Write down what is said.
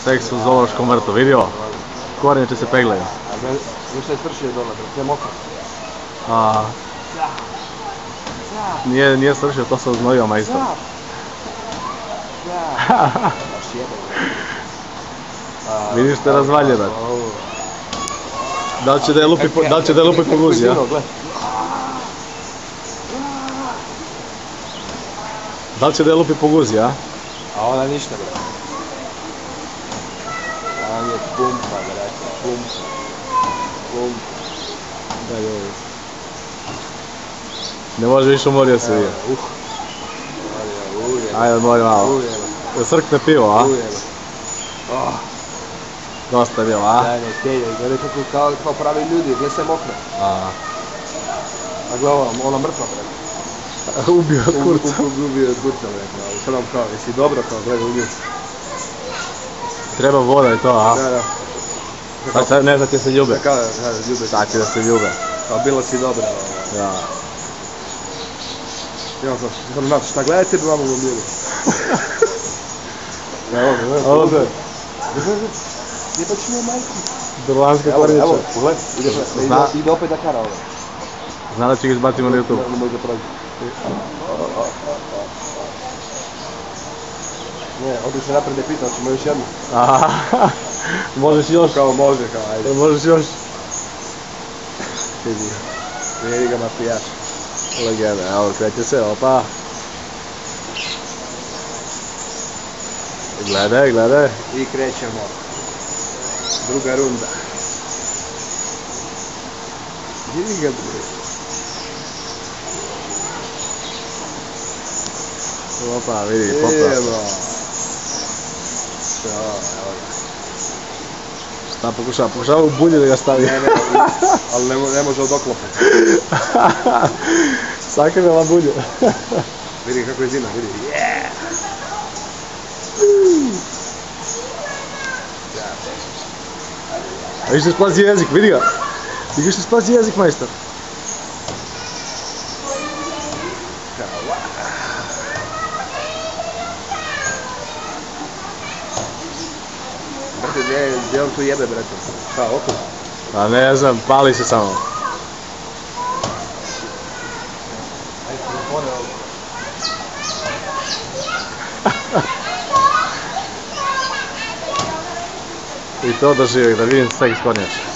Seks u zoološkom vrtu, vidio? Kornjače se peglaju. Ništa je stršio dole, sve mokro. Nije stršio, to se uznojio majstor. Vidiš te razvaljerat. Da li će da je lupi po guzi, ja? Da li će da je lupi po guzi, ja? A ona ništa, bre. On je pumpa, brate, pumpa. Ne može više umorio se vidio. Ajde, odmori malo. Srkne pivo, a? Dosta je bilo, a? Daj, ne, kelje, gledaj kako kao pravi ljudi, gledaj se mokro. A gledaj, ona mrtva, brate. Ubio od kurca. Ubio od kurca, brate. Sad nam kao, jesi dobro, kao, gledaj, ubio. Treba voda i to, a? Da. Ne znate se ljube. Kao, ljube. Sad će da se ljube. Kao, bilo si dobra. Ja. Ja znam, šta gledajte bi vam u miru. Ovdje. Jebač mi je majku. Drlanska kornjača. Evo, pogledaj, ide opet da kara ovo. Zna da će ga izbacimo na YouTube. Ne može da prođe. Ne, ovdje se napred ne pita, ćemo još jednu. Možeš još? Kao može, kao ajde. Možeš još? Vidi ga mafijaš. Legenda, evo kreće se, opa. Gledaj. I krećemo. Druga runda. Vidi ga, bre. Opa, vidi, popra. Evo. Evo ga. Šta pokušava u bulje da ga stavi. Ne, ali ne može od oklopa. Sakrila bulje. Vidi kako je zima, vidi. A više se splazi jezik, vidi ga. Vidiš se splazi jezik, majstor. Brate, gdje on tu jebe, brate? Šta, oko? A ne znam, pali se samo. I to doživi, da vidim seks kornjača.